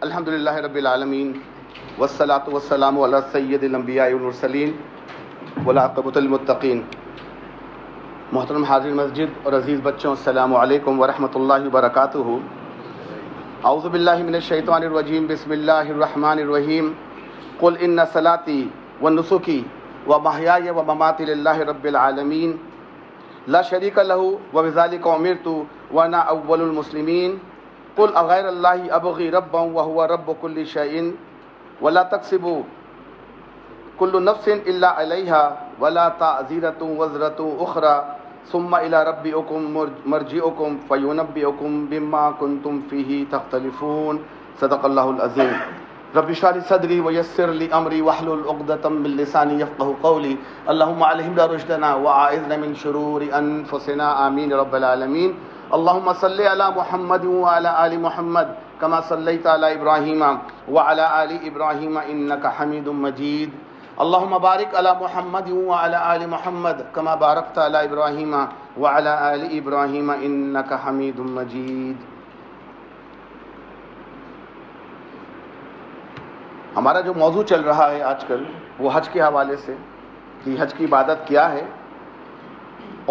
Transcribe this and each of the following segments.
الحمدللہ رب العالمین والصلاة والسلام علی سید الانبیاء والمرسلین والعاقبۃ للمتقین۔ محترم حاضر مسجد اور عزیز بچوں، السلام علیکم ورحمۃ اللہ وبرکاتہ۔ اعوذ باللہ من الشیطان الرجیم، بسم اللہ الرحمن الرحیم۔ قل ان صلاتی ونسکی ومحیای ومماتی للہ رب العالمین لا شریک لہ وبذلک امرت وانا اول المسلمین۔ قل اغیر اللہ ابغی ربا وهو رب كل شیء ولا تکسب كل نفس الا علیها ولا تعزرة وزرة اخرى ثم الى ربکم مرجعکم فینبئکم بما کنتم فیہ تختلفون۔ صدق اللہ العظیم۔ رب اشرح لي صدری ویسر لي امری واحلل عقدۃ من لسانی یفقهوا قولی۔ اللهم الہمنا رشدنا واعذنا من شرور انفسنا، آمین رب العالمین۔ اللهم صل على محمد وعلى آل محمد كما صليت على إبراهيم وعلى آل إبراهيم إنك حميد مجيد۔ اللهم بارك على محمد وعلى آل محمد كما باركت على إبراهيم وعلى آل إبراهيم إنك حميد مجيد۔ ہمارا جو موضوع چل رہا ہے آج کل وہ حج کے حوالے سے کہ حج کی عبادت کیا ہے،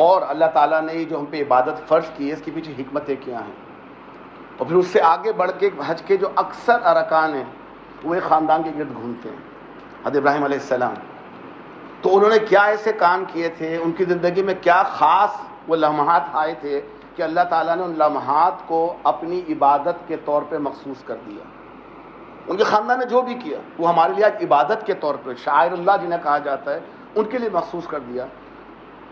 اور اللہ تعالیٰ نے جو ہم پہ عبادت فرض کی ہے اس کے پیچھے حکمتیں کیا ہیں، اور پھر اس سے آگے بڑھ کے حج کے جو اکثر ارکان ہیں وہ ایک خاندان کے گرد گھومتے ہیں، حضرت ابراہیم علیہ السلام۔ تو انہوں نے کیا ایسے کام کیے تھے، ان کی زندگی میں کیا خاص وہ لمحات آئے تھے کہ اللہ تعالیٰ نے ان لمحات کو اپنی عبادت کے طور پہ مخصوص کر دیا۔ ان کے خاندان نے جو بھی کیا وہ ہمارے لیے آج عبادت کے طور پہ، شاعر اللہ جنہیں کہا جاتا ہے، ان کے لیے مخصوص کر دیا۔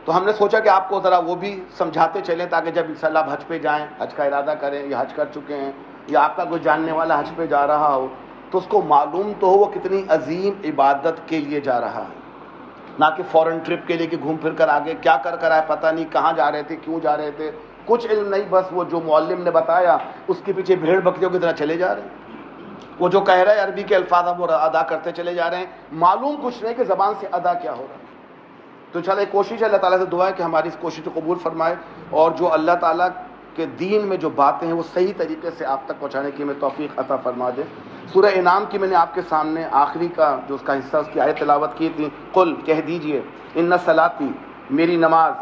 تو ہم نے سوچا کہ آپ کو ذرا وہ بھی سمجھاتے چلیں تاکہ جب انشاءاللہ آپ حج پہ جائیں، حج کا ارادہ کریں یا حج کر چکے ہیں، یا آپ کا کوئی جاننے والا حج پہ جا رہا ہو تو اس کو معلوم تو ہو وہ کتنی عظیم عبادت کے لیے جا رہا ہے، نہ کہ فورن ٹرپ کے لیے کہ گھوم پھر کر آگے کیا کر آئے، پتہ نہیں کہاں جا رہے تھے، کیوں جا رہے تھے، کچھ علم نہیں، بس وہ جو معلم نے بتایا اس کے پیچھے بھیڑ بکریوں کی طرح چلے جا رہے ہیں۔ وہ جو کہہ رہے ہیں عربی کے الفاظ اب وہ ادا کرتے چلے جا رہے ہیں، معلوم کچھ نہیں کہ زبان سے ادا کیا ہو رہا ہے۔ تو انشاءاللہ ایک کوشش ہے، اللہ تعالیٰ سے دعا ہے کہ ہماری اس کوشش کو قبول فرمائے، اور جو اللہ تعالیٰ کے دین میں جو باتیں ہیں وہ صحیح طریقے سے آپ تک پہنچانے کی ہمیں توفیق عطا فرما دے۔ سورہ انعام کی میں نے آپ کے سامنے آخری کا جو اس کا حصہ اس کی آیت تلاوت کی تھی۔ قل کہہ دیجئے، ان صلاتی میری نماز،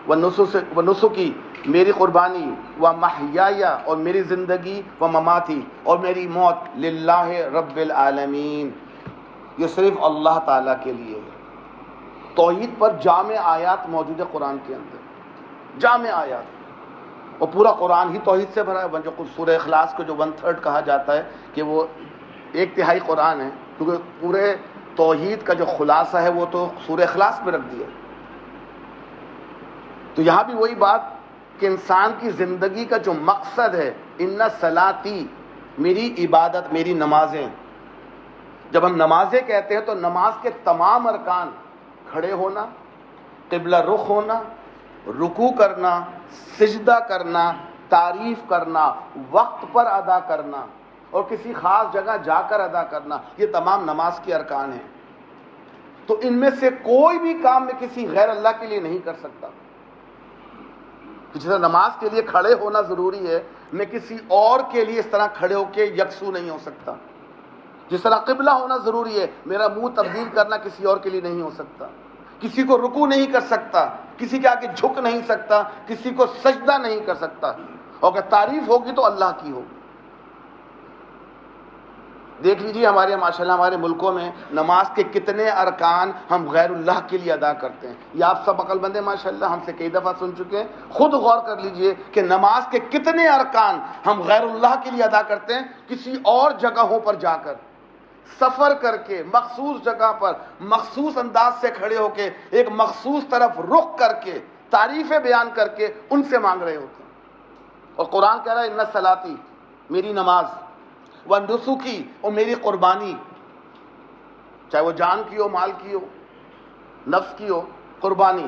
ونسکی میری قربانی، ومحیای اور میری زندگی، ومماتی اور میری موت، للہ رب العالمین، یہ صرف اللہ تعالیٰ کے لیے ہے۔ توحید پر جامع آیات موجود ہے قرآن کے اندر، جامع آیات، اور پورا قرآن ہی توحید سے بھرا ہے۔ جو سورہ اخلاص کو جو 1/3 کہا جاتا ہے کہ وہ 1/3 قرآن ہے، کیونکہ پورے توحید کا جو خلاصہ ہے وہ تو سورہ اخلاص میں رکھ دیا۔ تو یہاں بھی وہی بات کہ انسان کی زندگی کا جو مقصد ہے، ان صلاتی میری عبادت، میری نمازیں۔ جب ہم نمازیں کہتے ہیں تو نماز کے تمام ارکان، کھڑے ہونا، قبلہ رخ ہونا، رکوع کرنا، سجدہ کرنا، تعریف کرنا، وقت پر ادا کرنا، اور کسی خاص جگہ جا کر ادا کرنا، یہ تمام نماز کے ارکان ہیں۔ تو ان میں سے کوئی بھی کام میں کسی غیر اللہ کے لیے نہیں کر سکتا۔ جس طرح نماز کے لیے کھڑے ہونا ضروری ہے، میں کسی اور کے لیے اس طرح کھڑے ہو کے یکسو نہیں ہو سکتا۔ جس طرح قبلہ ہونا ضروری ہے، میرا منہ تبدیل کرنا کسی اور کے لیے نہیں ہو سکتا، کسی کو رکوع نہیں کر سکتا، کسی کے آگے جھک نہیں سکتا، کسی کو سجدہ نہیں کر سکتا، اور اگر تعریف ہوگی تو اللہ کی ہوگی۔ دیکھ لیجیے ہمارے ماشاءاللہ ہمارے ملکوں میں نماز کے کتنے ارکان ہم غیر اللہ کے لیے ادا کرتے ہیں۔ یہ آپ سب عقل مند ہیں ماشاءاللہ، ہم سے کئی دفعہ سن چکے ہیں، خود غور کر لیجیے کہ نماز کے کتنے ارکان ہم غیر اللہ کے لیے ادا کرتے ہیں، کسی اور جگہوں پر جا کر، سفر کر کے، مخصوص جگہ پر مخصوص انداز سے کھڑے ہو کے، ایک مخصوص طرف رخ کر کے، تعریفیں بیان کر کے ان سے مانگ رہے ہوتے ہیں۔ اور قرآن کہہ رہا ہے ان صلاتی میری نماز، ونسکی اور میری قربانی، چاہے وہ جان کی ہو، مال کی ہو، نفس کی ہو، قربانی،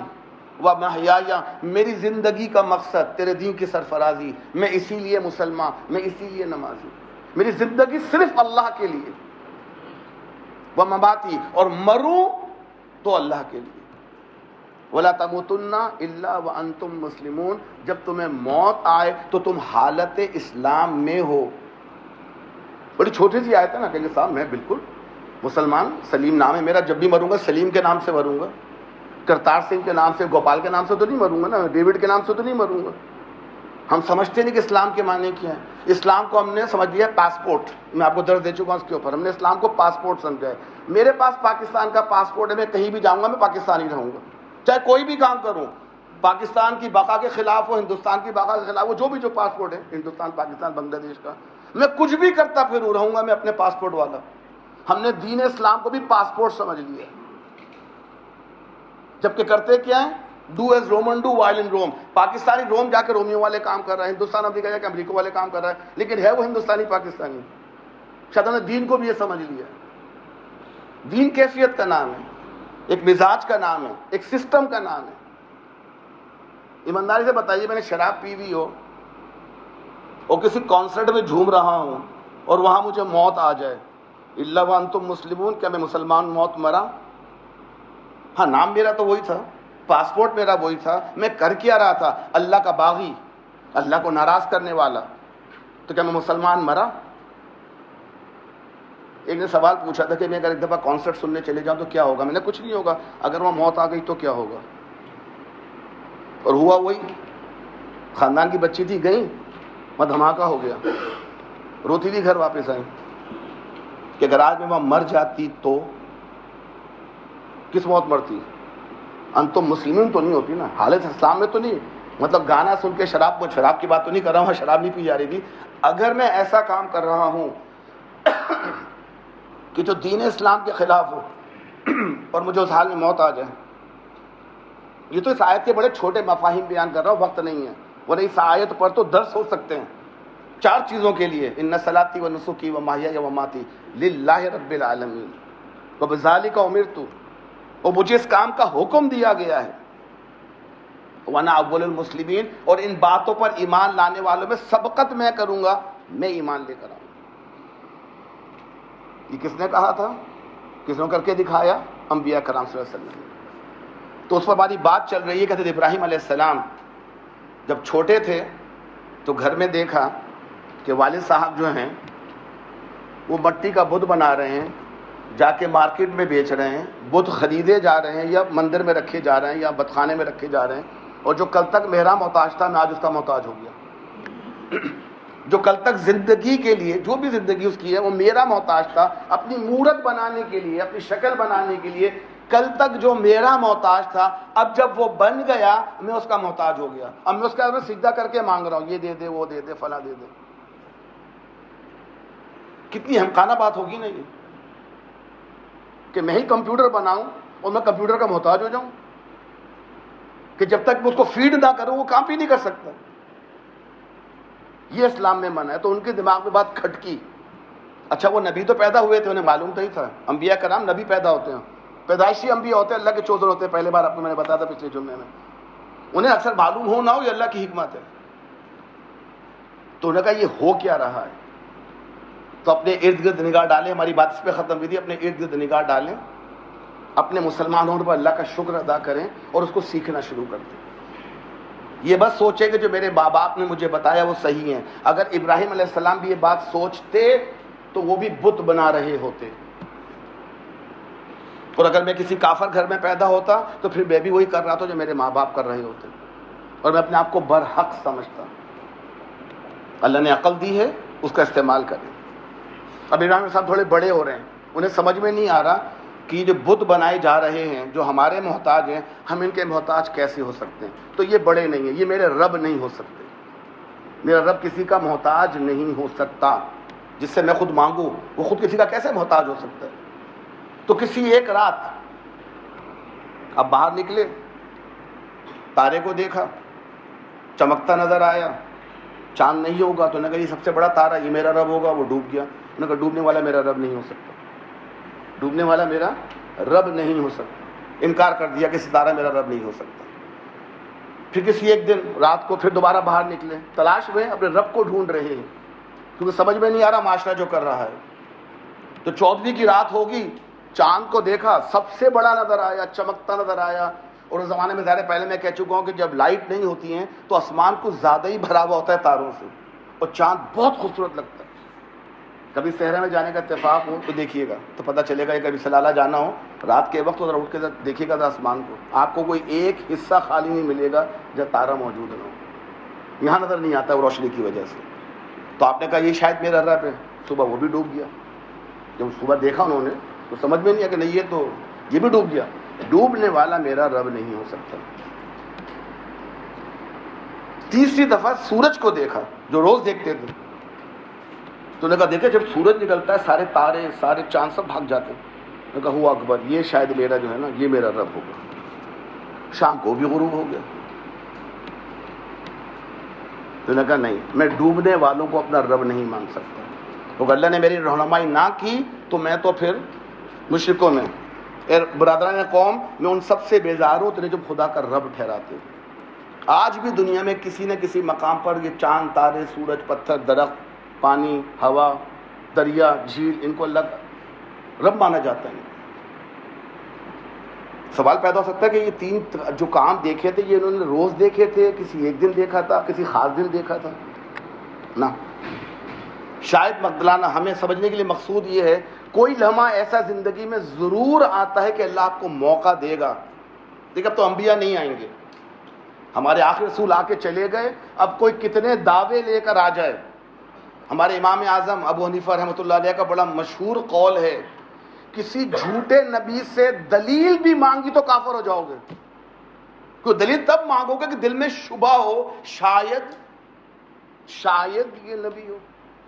ومحیای میری زندگی کا مقصد تیرے دین کی سرفرازی، میں اسی لیے مسلمان، میں اسی لیے نمازی، میری زندگی صرف اللہ کے لیے، ومماتی اور مروں تو اللہ کے لیے، وَلَا تَمُوتُنَّ إِلَّا وَأَنْتُمْ مُسْلِمُونَ، جب تمہیں موت آئے تو تم حالت اسلام میں ہو۔ بڑی چھوٹی سی آیت ہے نا، کہیں صاحب میں بالکل مسلمان، سلیم نام ہے میرا، جب بھی مروں گا سلیم کے نام سے مروں گا، کرتار سنگھ کے نام سے، گوپال کے نام سے تو نہیں مروں گا نا، ڈیوڈ کے نام سے تو نہیں مروں گا۔ ہم سمجھتے نہیں کہ اسلام کے معنی کیا ہے۔ اسلام کو ہم نے سمجھ لیا پاسپورٹ، میں آپ کو درد دے چکا ہوں اس کے اوپر، ہم نے اسلام کو پاسپورٹ سمجھا ہے۔ میرے پاس پاکستان کا پاسپورٹ ہے، میں کہیں بھی جاؤں گا میں پاکستانی رہوں گا، چاہے کوئی بھی کام کروں، پاکستان کی بقا کے خلاف ہو، ہندوستان کی بقا کے خلاف ہو، جو بھی جو پاسپورٹ ہے ہندوستان، پاکستان، بنگلہ دیش کا، میں کچھ بھی کرتا پھر رہوں گا میں اپنے پاسپورٹ والا۔ ہم نے دین اسلام کو بھی پاسپورٹ سمجھ لیا، جبکہ کرتے کیا ہیں؟ Do as Roman do while in Rome. Pakistani Rome جا کے رومیوں والے کام کر رہا ہے، ہندوستان امریکہ جا کے امریکہ والے کام کر رہا ہے، لیکن ہے وہ ہندوستانی پاکستانی۔ شاید نے دین کو بھی یہ سمجھ لیا۔ دین کیفیت کا نام ہے، ایک مزاج کا نام ہے، ایک سسٹم کا نام ہے۔ ایمانداری سے بتائیے، میں نے شراب پی ہوئی ہو اور کسی کانسرٹ میں جھوم رہا ہوں اور وہاں مجھے موت آ جائے، الا وانتم مسلمون، کیا میں مسلمان موت مرا؟ ہاں، نام میرا تو وہی تھا، پاسپورٹ میرا وہی تھا، میں کر کیا رہا تھا؟ اللہ کا باغی، اللہ کو ناراض کرنے والا، تو کیا میں مسلمان مرا؟ ایک نے سوال پوچھا تھا کہ میں اگر ایک دفعہ کانسرٹ سننے چلے جاؤں تو کیا ہوگا؟ میں نے کچھ نہیں ہوگا، اگر وہاں موت آ گئی تو کیا ہوگا؟ اور ہوا وہی، خاندان کی بچی تھی، گئی، وہاں دھماکہ ہو گیا، روتی تھی، گھر واپس آئی کہ اگر آج میں وہاں مر جاتی تو کس موت مرتی؟ انتم مسلمین تو نہیں ہوتی نا، حالت اسلام میں تو نہیں، مطلب گانا سن کے شراب کی بات تو نہیں کر رہا ہوں، شراب نہیں پی جا رہی تھی۔ اگر میں ایسا کام کر رہا ہوں کہ جو دین اسلام کے خلاف ہو اور مجھے اس حال میں موت آ جائے، یہ تو اس آیت کے بڑے چھوٹے مفاہیم بیان کر رہا ہوں، وقت نہیں ہے، ورنہ اس آیت پر تو درس ہو سکتے ہیں 4 چیزوں کے لیے، ان صلاتی و نسکی و محیای و مماتی للہ رب العالمین وبذالک امرت، اور مجھے اس کام کا حکم دیا گیا ہے، وانا اول المسلمین، اور ان باتوں پر ایمان لانے والوں میں سبقت میں کروں گا، میں ایمان لے کر آؤں۔ یہ کس نے کہا تھا؟ کس نے کر کے دکھایا؟ انبیاء کرام صلی اللہ علیہ وسلم۔ تو اس پر ہماری بات چل رہی ہے کہ حضرت ابراہیم علیہ السلام جب چھوٹے تھے تو گھر میں دیکھا کہ والد صاحب جو ہیں وہ مٹی کا بت بنا رہے ہیں، جا کے مارکیٹ میں بیچ رہے ہیں، بت خریدے جا رہے ہیں یا مندر میں رکھے جا رہے ہیں یا بت خانے میں رکھے جا رہے ہیں، اور جو کل تک میرا محتاج تھا میں آج اس کا محتاج ہو گیا۔ جو کل تک زندگی کے لیے، جو بھی زندگی اس کی ہے، وہ میرا محتاج تھا اپنی مورت بنانے کے لیے، اپنی شکل بنانے کے لیے، کل تک جو میرا محتاج تھا، اب جب وہ بن گیا میں اس کا محتاج ہو گیا، اب میں اس کا سجدہ کر کے مانگ رہا ہوں، یہ دے دے، وہ دے دے، فلاں دے دے۔ کتنی ہمکانہ بات ہوگی نا یہ، کہ میں ہی کمپیوٹر بناؤں اور میں کمپیوٹر کا محتاج ہو جاؤں، کہ جب تک میں اس کو فیڈ نہ کروں وہ کام بھی نہیں کر سکتا۔ یہ اسلام میں منع ہے۔ تو ان کے دماغ میں بات کھٹکی، اچھا وہ نبی تو پیدا ہوئے تھے، انہیں معلوم تو ہی تھا، انبیاء کرام نبی پیدا ہوتے ہیں، پیدائشی انبیاء ہوتے ہیں، اللہ کے چوزر ہوتے ہیں، پہلے بار آپ کو میں نے بتایا تھا پچھلے جمعے میں، انہیں اکثر معلوم ہو نہ ہو یہ اللہ کی حکمت ہے۔ تو انہوں نے کہا یہ ہو کیا رہا ہے؟ تو اپنے ارد گرد نگاہ ڈالیں، ہماری بات اس پہ ختم ہوئی تھی، اپنے ارد گرد نگاہ ڈالیں، اپنے مسلمان ہونے پر اللہ کا شکر ادا کریں اور اس کو سیکھنا شروع کر دیں۔ یہ بس سوچیں کہ جو میرے ماں باپ نے مجھے بتایا وہ صحیح ہیں۔ اگر ابراہیم علیہ السلام بھی یہ بات سوچتے تو وہ بھی بت بنا رہے ہوتے، اور اگر میں کسی کافر گھر میں پیدا ہوتا تو پھر میں بھی وہی کر رہا تھا جو میرے ماں باپ کر رہے ہوتے، اور میں اپنے آپ کو برحق سمجھتا۔ اللہ نے عقل دی ہے، اس کا استعمال کریں۔ اب ابراہیم صاحب تھوڑے بڑے ہو رہے ہیں، انہیں سمجھ میں نہیں آ رہا کہ جو بت بنائے جا رہے ہیں جو ہمارے محتاج ہیں، ہم ان کے محتاج کیسے ہو سکتے ہیں؟ تو یہ بڑے نہیں ہیں، یہ میرے رب نہیں ہو سکتے، میرا رب کسی کا محتاج نہیں ہو سکتا، جس سے میں خود مانگوں وہ خود کسی کا کیسے محتاج ہو سکتا ہے؟ تو کسی ایک رات اب باہر نکلے، تارے کو دیکھا، چمکتا نظر آیا، چاند نہیں ہوگا تو نے کہا یہ سب سے بڑا تارا، یہ میرا رب ہوگا، وہ ڈوب گیا۔ انہوں نے کہا ڈوبنے والا میرا رب نہیں ہو سکتا، ڈوبنے والا میرا رب نہیں ہو سکتا، انکار کر دیا کہ ستارہ میرا رب نہیں ہو سکتا۔ پھر کسی ایک دن رات کو پھر دوبارہ باہر نکلے، تلاش میں اپنے رب کو ڈھونڈ رہے ہیں، کیونکہ سمجھ میں نہیں آ رہا معاشرہ جو کر رہا ہے۔ تو 14ویں کی رات ہوگی، چاند کو دیکھا، سب سے بڑا نظر آیا، چمکتا نظر آیا۔ اور اس زمانے میں ظاہر پہلے میں کہہ چکا ہوں کہ جب لائٹ نہیں ہوتی ہیں تو آسمان کچھ زیادہ ہی بھرا ہوا ہوتا ہے تاروں سے، اور چاند بہت خوبصورت لگتا ہے۔ کبھی صحرا میں جانے کا اتفاق ہو تو دیکھیے گا تو پتہ چلے گا، یہ کبھی سلالہ جانا ہو رات کے وقت، ذرا اٹھ کے دیکھیے گا آسمان کو، آپ کو کوئی ایک حصہ خالی نہیں ملے گا جب تارہ موجود نہ ہو، یہاں نظر نہیں آتا وہ روشنی کی وجہ سے۔ تو آپ نے کہا یہ شاید میرا رب ہے، صبح وہ بھی ڈوب گیا۔ جب صبح دیکھا انہوں نے تو سمجھ میں نہیں آیا کہ نہیں یہ بھی ڈوب گیا۔ ڈوبنے والا میرا رب نہیں ہو سکتا۔ تیسری دفعہ سورج کو دیکھا جو روز دیکھتے تھے، تو نے کہا دیکھے جب سورج نکلتا ہے سارے تارے سارے چاند سب بھاگ جاتے ہیں۔ نے کہا ہوا اکبر، یہ شاید میرا جو ہے نا یہ میرا رب ہوگا۔ شام کو بھی غروب ہو گیا۔ تو نے کہا نہیں، میں ڈوبنے والوں کو اپنا رب نہیں مان سکتا، کیونکہ اللہ نے میری رہنمائی نہ کی تو میں تو پھر مشرکوں میں، برادران قوم میں ان سب سے بیزار ہوں جو خدا کا رب ٹھہراتے ہیں۔ آج بھی دنیا میں کسی نہ کسی مقام پر یہ چاند تارے سورج پتھر درخت پانی ہوا دریا جھیل ان کو اللہ کا رب مانا جاتا ہے۔ سوال پیدا ہو سکتا ہے کہ یہ تین جو کام دیکھے تھے یہ انہوں نے روز دیکھے تھے، کسی ایک دن دیکھا تھا، کسی خاص دن دیکھا تھا؟ نہ، شاید مقدلانہ ہمیں سمجھنے کے لیے مقصود یہ ہے کوئی لمحہ ایسا زندگی میں ضرور آتا ہے کہ اللہ آپ کو موقع دے گا۔ دیکھ اب تو انبیاء نہیں آئیں گے، ہمارے آخری رسول آ کے چلے گئے، اب کوئی کتنے دعوے لے کر آ جائے۔ ہمارے امام اعظم ابو حنیفہ رحمۃ اللہ علیہ کا بڑا مشہور قول ہے، کسی جھوٹے نبی سے دلیل بھی مانگی تو کافر ہو جاؤ گے۔ کوئی دلیل تب مانگو گے کہ دل میں شبہ ہو، شاید یہ نبی ہو،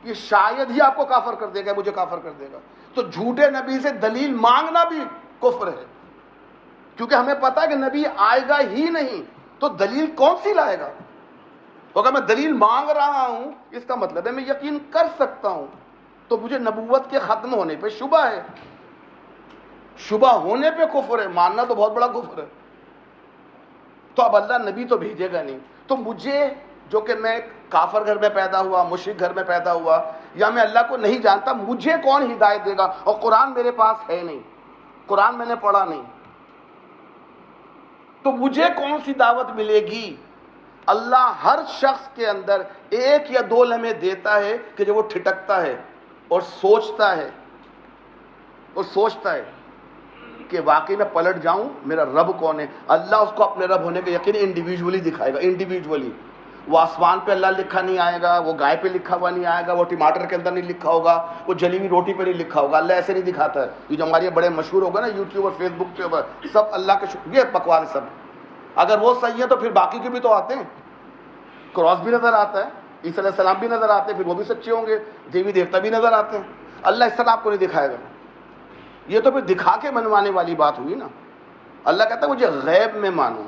یہ شاید ہی آپ کو کافر کر دے گا، مجھے کافر کر دے گا۔ تو جھوٹے نبی سے دلیل مانگنا بھی کفر ہے، کیونکہ ہمیں پتا ہے کہ نبی آئے گا ہی نہیں، تو دلیل کون سی لائے گا؟ تو اگر میں دلیل مانگ رہا ہوں اس کا مطلب ہے میں یقین کر سکتا ہوں، تو مجھے نبوت کے ختم ہونے پہ شبہ ہے۔ شبہ ہونے پہ کفر ہے، ماننا تو بہت بڑا کفر ہے۔ تو اب اللہ نبی تو بھیجے گا نہیں، تو مجھے جو کہ میں کافر گھر میں پیدا ہوا، مشرک گھر میں پیدا ہوا، یا میں اللہ کو نہیں جانتا، مجھے کون ہدایت دے گا؟ اور قرآن میرے پاس ہے نہیں، قرآن میں نے پڑھا نہیں، تو مجھے کون سی دعوت ملے گی؟ اللہ ہر شخص کے اندر ایک یا دو لمحے دیتا ہے کہ جب وہ ٹھٹکتا ہے اور سوچتا ہے کہ واقعی میں پلٹ جاؤں، میرا رب کون ہے۔ اللہ اس کو اپنے رب ہونے کا یقین انڈیویجولی دکھائے گا، انڈیویجولی۔ وہ آسمان پہ اللہ لکھا نہیں آئے گا، وہ گائے پہ لکھا ہوا نہیں آئے گا، وہ ٹماٹر کے اندر نہیں لکھا ہوگا، وہ جلی ہوئی روٹی پہ نہیں لکھا ہوگا۔ اللہ ایسے نہیں دکھاتا ہے۔ یہ جو ہمارے بڑے مشہور ہوگا نا یوٹیوب اور فیس بک پہ سب اللہ کے شکر، یہ بکواس سب، اگر وہ صحیح ہے تو پھر باقی کے بھی تو آتے ہیں، کراس بھی نظر آتا ہے، عیسیٰ علیہ السلام بھی نظر آتے ہیں، پھر وہ بھی سچے ہوں گے، دیوی دیوتا بھی نظر آتے ہیں۔ اللہ اس طرح آپ کو نہیں دکھائے گا، یہ تو پھر دکھا کے منوانے والی بات ہوئی نا۔ اللہ کہتا ہے مجھے غیب میں مانو،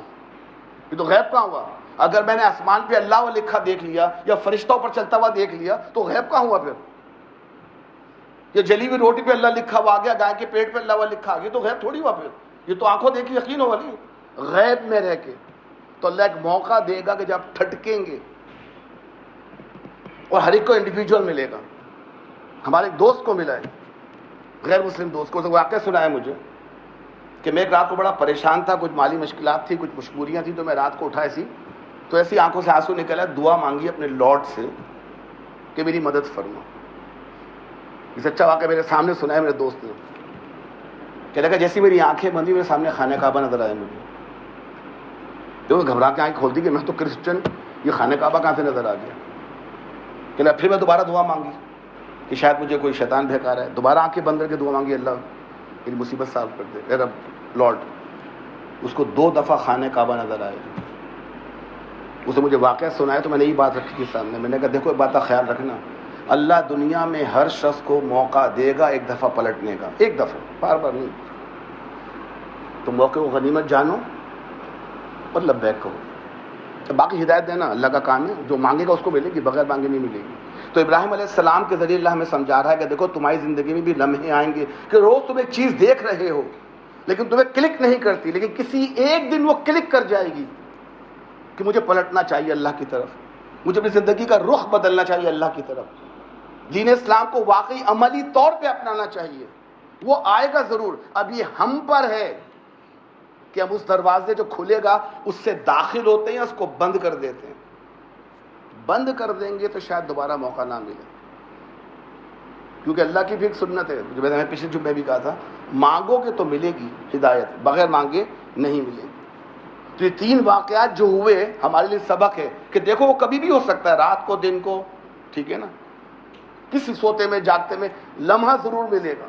یہ تو غیب کہاں ہوا؟ اگر میں نے آسمان پہ اللہ لکھا دیکھ لیا یا فرشتوں پر چلتا ہوا دیکھ لیا تو غیب کہاں ہوا پھر؟ یہ جلی ہوئی روٹی پہ اللہ لکھا ہوا آ گیا، گائے کے پیٹ پہ اللہ لکھا آ گیا، تو غیب تھوڑی ہوا پھر؟ یہ تو آنکھوں دیکھی یقین ہو والی غیب میں رہ کے۔ تو اللہ ایک موقع دے گا کہ جب آپ ٹھٹکیں گے، اور ہر ایک کو انڈیویجول ملے گا۔ ہمارے ایک دوست کو ملا ہے، غیر مسلم دوست کو، واقعہ سنا ہے مجھے کہ میں ایک رات کو بڑا پریشان تھا، کچھ مالی مشکلات تھی، کچھ مجبوریاں تھیں، تو میں رات کو اٹھا تو ایسی آنکھوں سے آنسو نکلا، دعا مانگی اپنے لارڈ سے کہ میری مدد فرما۔ یہ سچا واقعہ میرے سامنے سنا ہے میرے دوست نے، کہ لگا جیسی میری آنکھیں بندی میرے سامنے خانہ کعبہ نظر آیا مجھے، تو گھبرا کے آنکھ کھول دی کہ میں تو کرسچن، یہ خانہ کعبہ کہاں سے نظر آ گیا؟ کہ پھر میں دوبارہ دعا مانگی کہ شاید مجھے کوئی شیطان بہکا رہا ہے، دوبارہ آنکھیں بند کر کے دعا مانگی، اللہ میری مصیبت صاف کر دے اے رب لارڈ۔ اس کو 2 دفعہ خانہ کعبہ نظر آئے، اسے مجھے واقعہ سنایا تو میں نے یہ بات رکھی تھی سامنے، میں نے کہا دیکھو ایک بات کا خیال رکھنا، اللہ دنیا میں ہر شخص کو موقع دے گا ایک دفعہ پلٹنے کا، ایک دفعہ، بار بار نہیں۔ تو موقع کو غنیمت جانو اور لبیک کہو، باقی ہدایت دینا اللہ کا کام ہے، جو مانگے گا اس کو ملے گی، بغیر مانگے نہیں ملے گی۔ تو ابراہیم علیہ السلام کے ذریعے اللہ ہمیں سمجھا رہا ہے کہ دیکھو تمہاری زندگی میں بھی لمحے آئیں گے کہ روز تم ایک چیز دیکھ رہے ہو لیکن تمہیں کلک نہیں کرتی، لیکن کسی ایک دن وہ کلک کر جائے گی کہ مجھے پلٹنا چاہیے اللہ کی طرف، مجھے اپنی زندگی کا رخ بدلنا چاہیے اللہ کی طرف، دین اسلام کو واقعی عملی طور پہ اپنانا چاہیے۔ وہ آئے گا ضرور، اب یہ ہم پر ہے کہ ہم اس دروازے جو کھلے گا اس سے داخل ہوتے ہیں، اس کو بند کر دیتے ہیں۔ بند کر دیں گے تو شاید دوبارہ موقع نہ ملے۔ کیونکہ اللہ کی بھی ایک سنت ہے جو میں نے پچھلے جمعے بھی کہا تھا، مانگو گے تو ملے گی ہدایت، بغیر مانگے نہیں ملے گی۔ تو یہ 3 واقعات جو ہوئے ہمارے لیے سبق ہے کہ دیکھو وہ کبھی بھی ہو سکتا ہے، رات کو، دن کو، ٹھیک ہے نا، کسی سوتے میں جاگتے میں لمحہ ضرور ملے گا۔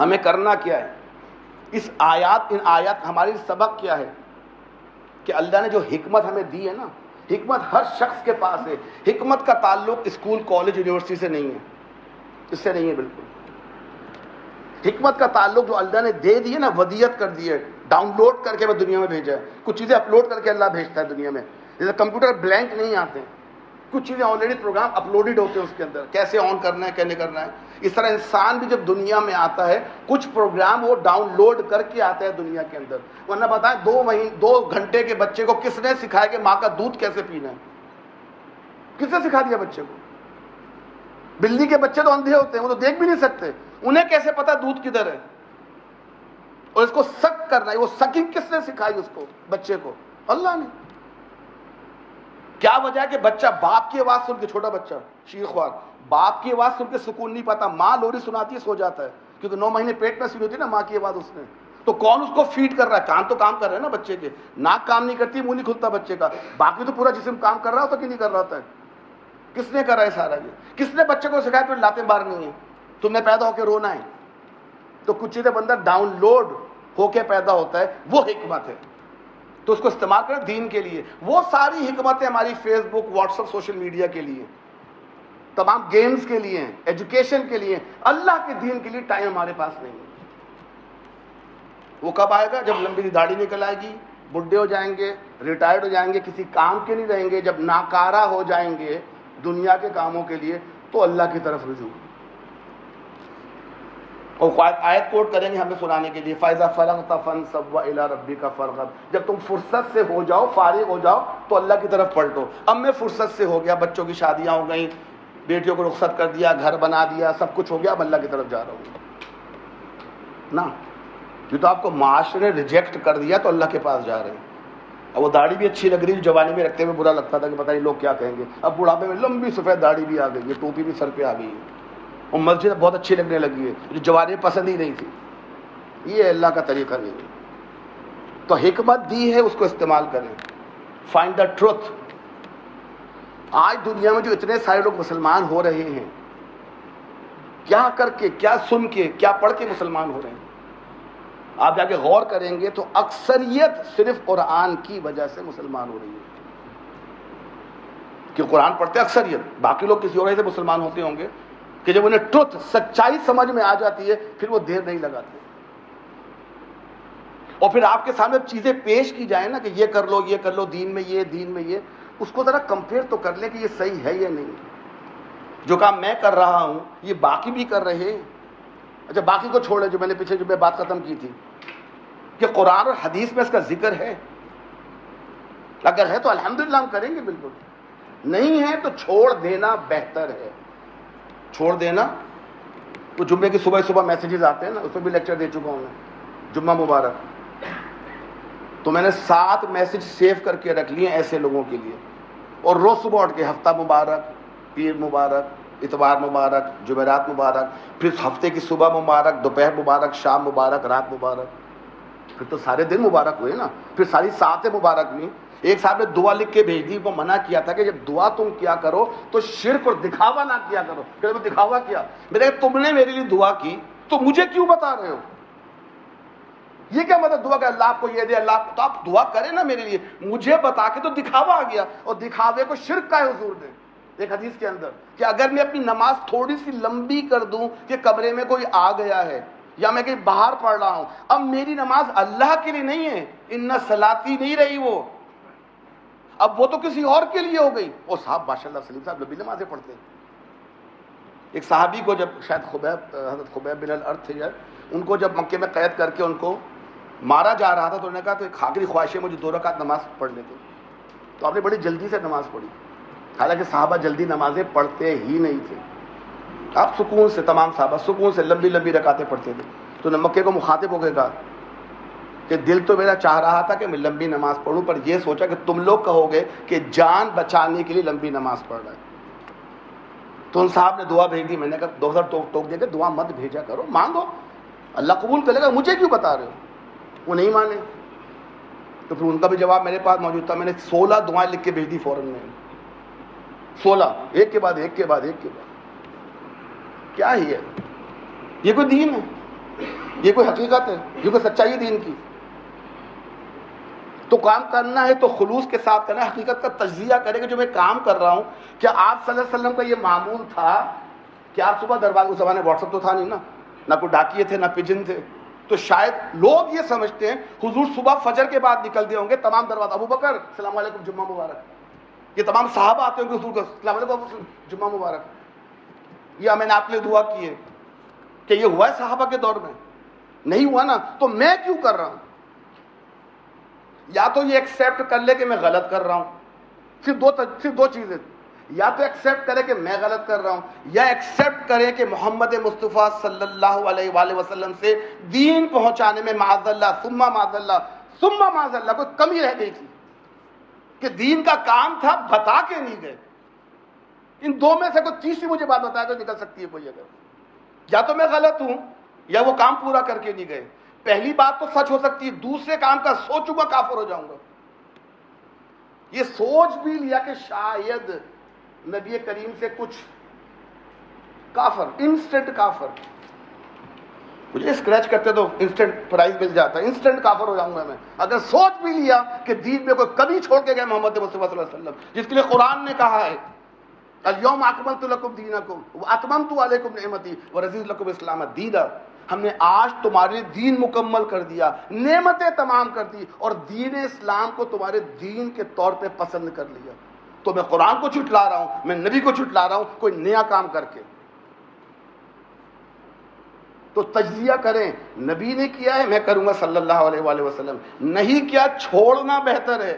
ہمیں کرنا کیا ہے؟ ان آیات ہمارے لیے سبق کیا ہے کہ اللہ نے جو حکمت ہمیں دی ہے نا، حکمت ہر شخص کے پاس ہے۔ حکمت کا تعلق اسکول، کالج، یونیورسٹی سے نہیں ہے، اس سے نہیں ہے بالکل۔ حکمت کا تعلق جو اللہ نے دے دی ہے نا، ودیت کر دی ہے، ڈاؤن لوڈ کر کے میں دنیا میں بھیجا ہے۔ کچھ چیزیں اپلوڈ کر کے اللہ بھیجتا ہے دنیا میں، جیسے کمپیوٹر بلینک نہیں آتے، کچھ چیزیں آلریڈی پروگرام اپلوڈڈ ہوتے ہیں اس کے اندر، کیسے آن کرنا ہے، کیسے کرنا ہے۔ اس طرح انسان بھی جب دنیا میں آتا ہے کچھ پروگرام وہ ڈاؤن لوڈ کر کے آتا ہے دنیا کے اندر۔ ورنہ بتائیں 2 گھنٹے کے بچے کو کس نے سکھایا کہ ماں کا دودھ کیسے پینا ہے؟ کس نے سکھا دیا بچے کو؟ بلی کے بچے تو اندھے ہوتے ہیں، وہ تو دیکھ بھی نہیں سکتے، انہیں کیسے پتا دودھ کدھر ہے؟ اور اس کو سک کرنا ہے، وہ سکنگ کس نے سکھائی اس کو، بچے کو؟ اللہ نے۔ کیا وجہ ہے کہ بچہ باپ کی آواز سن کے، چھوٹا بچہ شیر خوار باپ کی آواز سن کے سکون نہیں پاتا، ماں لوری سناتی ہے سو جاتا ہے، کیونکہ 9 مہینے پیٹ میں سنی ہوتی ہے نا ماں کی آواز اس نے۔ تو کون اس کو فیڈ کر رہا ہے؟ کان تو کام کر رہے ہیں نا بچے کے، ناک کام نہیں کرتی، منہ نہیں کھلتا بچے کا، باقی تو پورا جسم کام کر رہا ہوتا کہ نہیں کر رہا ہوتا ہے؟ کس نے کرا ہے سارا یہ؟ کس نے بچے کو سکھایا پھر لاتیں مارنی ہے؟ تم نے پیدا ہو کے رونا ہے؟ تو کچھ چیزیں بندہ ڈاؤن لوڈ ہو کے پیدا ہوتا ہے، وہ حکمت ہے، تو اس کو استعمال کریں دین کے لیے۔ وہ ساری حکمتیں ہماری فیس بک، واٹس ایپ، سوشل میڈیا کے لیے، تمام گیمز کے لیے، ایجوکیشن کے لیے، اللہ کے دین کے لیے ٹائم ہمارے پاس نہیں ہے۔ وہ کب آئے گا؟ جب لمبی داڑھی نکل آئے گی، بڈھے ہو جائیں گے، ریٹائرڈ ہو جائیں گے، کسی کام کے نہیں رہیں گے، جب ناکارہ ہو جائیں گے دنیا کے کاموں کے لیے، تو اللہ کی طرف رجوع۔ اور آیت کوٹ کریں گے ہمیں سنانے کے لیے، فَإِذَا فَرَغْتَ فَانصَبْ وَإِلَىٰ رَبِّكَ فَارْغَب۔ جب تم فرصت سے ہو جاؤ، فارغ ہو جاؤ، تو اللہ کی طرف پلٹو۔ اب میں فرصت سے ہو گیا، بچوں کی شادیاں ہو گئیں، بیٹیوں کو رخصت کر دیا، گھر بنا دیا، سب کچھ ہو گیا، اب اللہ کی طرف جا رہا ہوں نا۔ یہ تو آپ کو معاشرے نے ریجیکٹ کر دیا تو اللہ کے پاس جا رہے ہیں۔ اب وہ داڑھی بھی اچھی لگ رہی ہے، جوانی میں رکھتے ہوئے برا لگتا تھا کہ پتہ نہیں لوگ کیا کہیں گے، اب بڑھاپے میں لمبی سفید داڑھی بھی آ گئی ہے، ٹوپی بھی سر پہ آ گئی ہے، اور مسجد بہت اچھی لگنے لگی ہے، جو جوانی میں پسند ہی نہیں تھی۔ یہ اللہ کا طریقہ نہیں ہے۔ تو حکمت دی ہے، اس کو استعمال کریں۔ Find the truth. آج دنیا میں جو اتنے سارے لوگ مسلمان ہو رہے ہیں، کیا کر کے، کیا سن کے، کیا پڑھ کے مسلمان ہو رہے ہیں؟ آپ جا کے غور کریں گے تو اکثریت صرف قرآن کی وجہ سے مسلمان ہو رہی ہے، کہ قرآن پڑھتے اکثریت، باقی لوگ کسی اور وجہ سے مسلمان ہوتے ہوں گے، کہ جب انہیں ٹروتھ، سچائی سمجھ میں آ جاتی ہے پھر وہ دیر نہیں لگاتے۔ اور پھر آپ کے سامنے چیزیں پیش کی جائیں نا کہ یہ کر لو، یہ کر لو، دین میں یہ، دین میں یہ، اس کو ذرا کمپیئر تو کر لیں کہ یہ صحیح ہے یا نہیں۔ جو کام میں کر رہا ہوں یہ باقی بھی کر رہے ہیں۔ اچھا باقی کو چھوڑے، جو میں نے پیچھے جو میں بات ختم کی تھی کہ قرآن اور حدیث میں اس کا ذکر ہے، اگر ہے تو الحمدللہ ہم کریں گے بالکل، نہیں ہے تو چھوڑ دینا بہتر ہے۔ چھوڑ دینا۔ وہ جمعے کی صبح میسیجز آتے ہیں نا، اس میں بھی لیکچر دے چکا ہوں میں، جمعہ مبارک، تو میں نے 7 میسیج سیو کر کے رکھ لیے ایسے لوگوں کے لیے، اور روز صبح اٹھ کے ہفتہ مبارک، پیر مبارک، اتوار مبارک، جمعرات مبارک، پھر ہفتے کی صبح مبارک، دوپہر مبارک، شام مبارک، رات مبارک، پھر تو سارے دن مبارک ہوئے نا، پھر ساری ساتیں مبارک ہوئی۔ ایک صاحب نے دعا لکھ کے بھیج دی، وہ منع کیا تھا کہ جب دعا تم کیا کرو تو شرک اور دکھاوا نہ کیا کرو۔ کہ میں دکھاوا کیا؟ میں نے کہا تم نے میرے لیے دعا کی تو مجھے کیوں بتا رہے ہو؟ یہ کیا مطلب دعا کہ اللہ آپ کو یہ دے، اللہ تو آپ دعا کریں نا میرے لیے، مجھے بتا کے تو دکھاوا آ گیا، اور دکھاوے کو شرک کا ہے حضور نے ایک حدیث کے اندر، کہ اگر میں اپنی نماز تھوڑی سی لمبی کر دوں کہ کمرے میں کوئی آ گیا ہے یا میں کہیں باہر پڑھ رہا ہوں، اب میری نماز اللہ کے لیے نہیں ہے، ان صلاتی نہیں رہی وہ، اب وہ تو کسی اور کے لیے ہو گئی۔ اور صاحب ماشاء اللہ سلیم صاحب لمبی نمازیں پڑھتے ہیں۔ ایک صحابی کو جب شاید حضرت خبیب بن الارت تھے، ان کو جب مکے میں قید کر کے ان کو مارا جا رہا تھا تو انہوں نے کہا تو ایک آخری خواہش ہے مجھے 2 رکعت نماز پڑھ لیتے، تو آپ نے بڑی جلدی سے نماز پڑھی، حالانکہ صحابہ جلدی نمازیں پڑھتے ہی نہیں تھے، آپ سکون سے، تمام صحابہ سکون سے لمبی لمبی رکعتیں پڑھتے تھے۔ تو نے مکے کو مخاطب ہو کے کہا کہ دل تو میرا چاہ رہا تھا کہ میں لمبی نماز پڑھوں، پر یہ سوچا کہ تم لوگ کہو گے کہ جان بچانے کے لیے لمبی نماز پڑھ رہا ہے، تو ان صاحب نے دعا بھیج دی. میں نے کہا 2000 ٹوک دے کے دعا مت بھیجا کرو, مانگو, اللہ قبول کرے گا, مجھے کیوں بتا رہے ہو. وہ نہیں مانے. تو پھر ان کا بھی جواب میرے پاس موجود تھا. میں نے 16 دعائیں لکھ کے بھیج دی فوراً میں, 16, ایک کے بعد ایک کے بعد ایک کے بعد. کیا ہی ہے یہ؟ کوئی دین ہے؟ یہ کوئی حقیقت ہے؟ یہ کوئی سچائی دین کی؟ تو کام کرنا ہے تو خلوص کے ساتھ کرنا ہے, حقیقت کا تجزیہ کرے کہ جو میں کام کر رہا ہوں, کیا آپ صلی اللہ علیہ وسلم کا یہ معمول تھا کہ آپ صبح دروازے, اس زمانے واٹس ایپ تو تھا نہیں نا, نہ کوئی ڈاکیے تھے نہ پجن تھے, تو شاید لوگ یہ سمجھتے ہیں حضور صبح فجر کے بعد نکلتے ہوں گے, تمام دروازہ, ابو بکر السلام علیکم جمعہ مبارک, یہ تمام صحابہ آتے ہوں گے حضور کو السلام علیکم جمعہ مبارک. یہ میں نے آپ کے لیے دعا کی ہے کہ یہ ہوا ہے صحابہ کے دور میں؟ نہیں ہوا نا. تو میں کیوں کر رہا ہوں؟ یا تو یہ ایکسیپٹ کر لے کہ میں غلط کر رہا ہوں, صرف دو چیزیں, یا تو ایکسیپٹ کرے کہ میں غلط کر رہا ہوں, یا ایکسیپٹ کرے کہ محمد مصطفیٰ صلی اللہ علیہ وآلہ وسلم سے دین پہنچانے میں معاذ اللہ ثم معاذ اللہ کوئی کمی رہ گئی تھی, کہ دین کا کام تھا بتا کے نہیں گئے. ان دو میں سے کوئی تیسری مجھے بات بتا کے نکل سکتی ہے کوئی اگر, یا تو میں غلط ہوں یا وہ کام پورا کر کے نہیں گئے. پہلی بات تو سچ ہو سکتی ہے, دوسرے کام کا سوچوں گا کافر ہو جاؤں گا. یہ سوچ بھی لیا کہ شاید نبی کریم سے کچھ کافر, انسٹنٹ کافر, مجھے اسکریچ کرتے تو انسٹنٹ پرائز مل جاتا, انسٹنٹ کافر ہو جاؤں گا میں اگر سوچ بھی لیا کہ دین میں کوئی کمی چھوڑ کے گئے محمد مصطفیٰ صلی اللہ علیہ وسلم, جس کے لیے قرآن نے کہا ہے الیوم اکملت لکم دینکم واتممت علیکم نعمتی ورضیت لکم الاسلام دینا. ہم نے آج تمہارے دین مکمل کر دیا, نعمتیں تمام کر دی, اور دین اسلام کو تمہارے دین کے طور پہ پسند کر لیا. تو میں قرآن کو چھٹلا رہا ہوں, میں نبی کو چھٹلا رہا ہوں کوئی نیا کام کر کے. تو تجزیہ کریں, نبی نے کیا ہے میں کروں گا صلی اللہ علیہ وآلہ وسلم, نہیں کیا چھوڑنا بہتر ہے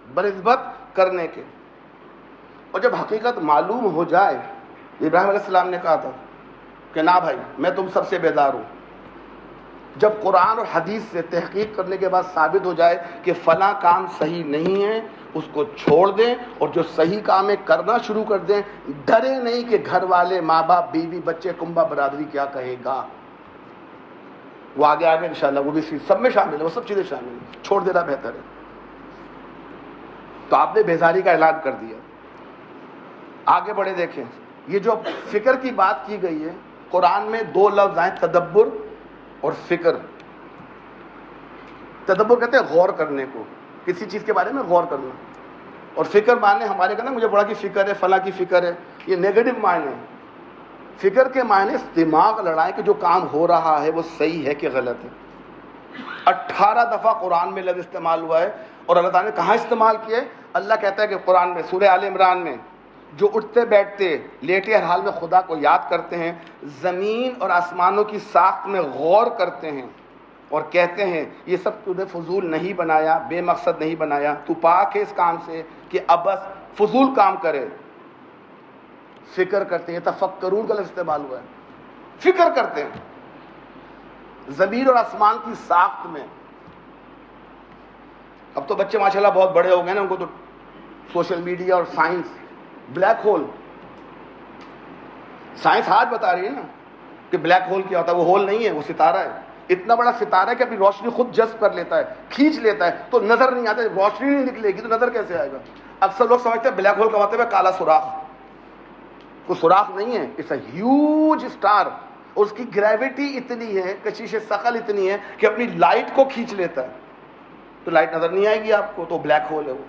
بنسبت کرنے کے. اور جب حقیقت معلوم ہو جائے, ابراہیم علیہ السلام نے کہا تھا کہ نہ بھائی میں تم سب سے بیدار ہوں. جب قرآن اور حدیث سے تحقیق کرنے کے بعد ثابت ہو جائے کہ فلاں کام صحیح نہیں ہے, اس کو چھوڑ دیں, اور جو صحیح کام ہے کرنا شروع کر دیں. ڈرے نہیں کہ گھر والے, ماں باپ, بیوی, بچے, کنبہ برادری کیا کہے گا. وہ آگے انشاءاللہ وہ بھی سب میں شامل ہے, وہ سب چیزیں شامل ہیں, چھوڑ دینا بہتر ہے. تو آپ نے بیزاری کا اعلان کر دیا. آگے بڑھے دیکھیں, یہ جو فکر کی بات کی گئی ہے, قرآن میں 2 لفظ آئے, تدبر اور فکر. تدبر کہتے ہیں غور کرنے کو, کسی چیز کے بارے میں غور کرنا, اور فکر معنی ہمارے کہنا مجھے بڑا کی فکر ہے, فلاں کی فکر ہے, یہ نیگیٹو معنی ہے. فکر کے معنی دماغ لڑائیں کہ جو کام ہو رہا ہے وہ صحیح ہے کہ غلط ہے. 18 دفعہ قرآن میں لفظ استعمال ہوا ہے, اور اللہ تعالیٰ نے کہاں استعمال کیا ہے؟ اللہ کہتا ہے کہ قرآن میں سورہ آل عمران میں, جو اٹھتے بیٹھتے لیٹے ہر حال میں خدا کو یاد کرتے ہیں, زمین اور آسمانوں کی ساخت میں غور کرتے ہیں اور کہتے ہیں یہ سب تو نے فضول نہیں بنایا, بے مقصد نہیں بنایا, تو پاک ہے اس کام سے کہ اب بس فضول کام کرے. فکر کرتے ہیں, تفکرون کا لفظ استعمال ہوا ہے, فکر کرتے ہیں زمین اور آسمان کی ساخت میں. اب تو بچے ماشاءاللہ بہت بڑے ہو گئے نا, ان کو تو سوشل میڈیا اور سائنس, بلیک ہول, سائنس آج بتا رہی ہے نا کہ بلیک ہول کیا ہوتا ہے. وہ ہول نہیں ہے, وہ ستارہ ہے. اتنا بڑا ستارہ ہے کہ اپنی روشنی خود جذب کر لیتا ہے, کھینچ لیتا ہے, تو نظر نہیں آتا. روشنی نہیں نکلے گی تو نظر کیسے آئے گا؟ اکثر لوگ سمجھتے ہیں بلیک ہول کا مطلب ہے کالا سوراخ. کوئی سوراخ نہیں ہے, اٹس اے ہیوج اسٹار, اور اس کی گریوٹی اتنی ہے, کشش ثقل اتنی ہے کہ اپنی لائٹ کو کھینچ لیتا ہے, تو لائٹ نظر نہیں آئے گی آپ کو, تو بلیک ہول ہے وہ.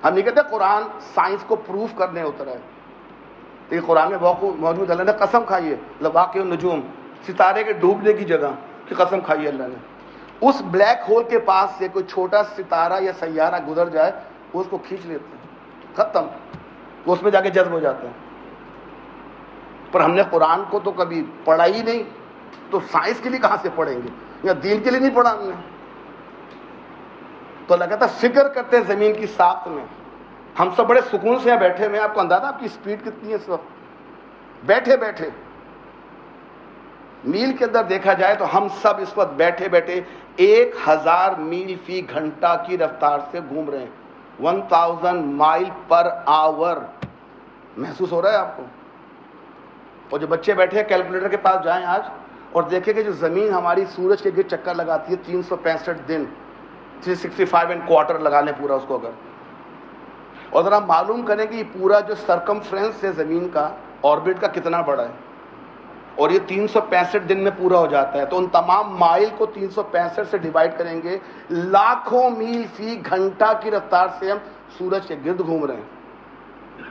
ہم نہیں کہتے قرآن سائنس کو پروف کرنے اترا ہے, لیکن قرآن میں موجود, اللہ نے قسم کھائی ہے, لواقع النجوم, ستارے کے ڈوبنے کی جگہ کی قسم کھائی ہے اللہ نے. اس بلیک ہول کے پاس سے کوئی چھوٹا ستارہ یا سیارہ گزر جائے, وہ اس کو کھینچ لیتے ہیں, ختم, وہ اس میں جا کے جذب ہو جاتا ہے. پر ہم نے قرآن کو تو کبھی پڑھا ہی نہیں, تو سائنس کے لیے کہاں سے پڑھیں گے, یا دین کے لیے نہیں پڑھا ہم نے. تو اللہ کہتا ہے فکر کرتے ہیں زمین کی ساخت میں. ہم سب بڑے سکون سے یہاں بیٹھے ہوئے ہیں, آپ کو اندازہ آپ کی اسپیڈ کتنی ہے اس وقت, بیٹھے بیٹھے میل کے اندر دیکھا جائے تو ہم سب اس وقت بیٹھے بیٹھے 1000 میل فی گھنٹہ کی رفتار سے گھوم رہے ہیں, 1000 مائل پر آور. محسوس ہو رہا ہے آپ کو؟ اور جو بچے بیٹھے ہیں کیلکولیٹر کے پاس جائیں آج اور دیکھیں کہ جو زمین ہماری سورج کے گرد چکر لگاتی ہے 365 دن، 365 اینڈ کوارٹر لگا لیں پورا اس کو اگر، اور ذرا معلوم کریں کہ یہ پورا جو سرکمفرنس ہے زمین کا، آربٹ کا، کتنا بڑا ہے، اور یہ 365 دن میں پورا ہو جاتا ہے، تو ان تمام مائل کو 365 سے ڈیوائڈ کریں گے، لاکھوں میل فی گھنٹہ کی رفتار سے ہم سورج کے گرد گھوم رہے ہیں،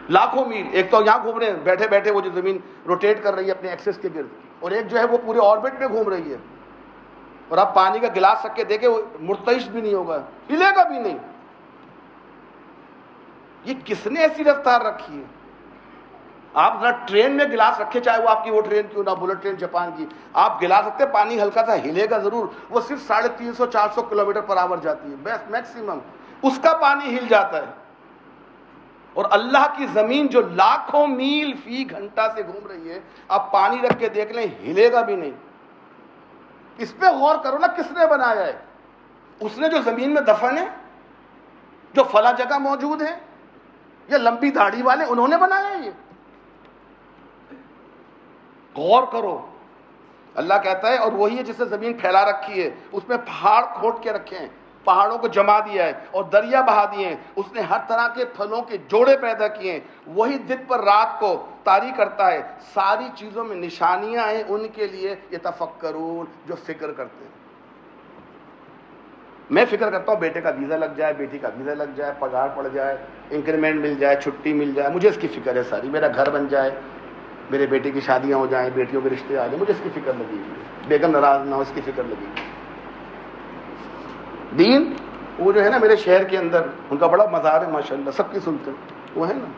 لاکھوں میل۔ ایک تو یہاں گھوم رہے ہیں بیٹھے بیٹھے، وہ جو زمین روٹیٹ کر رہی ہے اپنے ایکسس کے گرد، اور ایک جو ہے وہ پورے آربٹ میں گھوم رہی ہے، اور آپ پانی کا گلاس رکھ کے دیکھیں وہ مرتعش بھی نہیں ہوگا، ہلے گا بھی نہیں۔ یہ کس نے ایسی رفتار رکھی ہے؟ آپ ذرا ٹرین میں گلاس رکھے، چاہے وہ آپ کی وہ ٹرین کیوں نہ، بلٹ ٹرین جاپان کی، آپ گلاس رکھتے پانی ہلکا سا ہلے گا ضرور، وہ صرف 350-400 کلومیٹر پر آور جاتی ہے بیسٹ میکسیمم، اس کا پانی ہل جاتا ہے، اور اللہ کی زمین جو لاکھوں میل فی گھنٹہ سے گھوم رہی ہے، آپ پانی رکھ کے دیکھ لیں ہلے گا بھی نہیں۔ اس پہ غور کرو نا، کس نے بنایا ہے؟ اس نے جو زمین میں دفن ہے، جو فلاں جگہ موجود ہے، یا لمبی داڑھی والے انہوں نے بنایا ہے؟ یہ غور کرو۔ اللہ کہتا ہے، اور وہی ہے جس نے زمین پھیلا رکھی ہے، اس میں پہاڑ کھوٹ کے رکھے ہیں، پہاڑوں کو جما دیا ہے اور دریا بہا دیے ہیں، اس نے ہر طرح کے پھلوں کے جوڑے پیدا کیے ہیں، وہی دن پر رات کو طاری کرتا ہے، ساری چیزوں میں نشانیاں ہیں ان کے لیے یتفکرون، جو فکر کرتے ہیں۔ میں فکر کرتا ہوں بیٹے کا ویزا لگ جائے، بیٹی کا ویزا لگ جائے، پگار پڑ جائے، انکریمنٹ مل جائے، چھٹی مل جائے، مجھے اس کی فکر ہے ساری، میرا گھر بن جائے، میرے بیٹے کی شادیاں ہو جائیں، بیٹیوں کے رشتے آ جائیں، مجھے اس کی فکر لگی ہوئی، بیگم ناراض نہ ہو، اس کی فکر لگی ہوئی۔ دین وہ جو ہے نا میرے شہر کے اندر، ان کا بڑا مزار ہے ماشاءاللہ، سب کی سنتے ہیں، وہ ہے نا،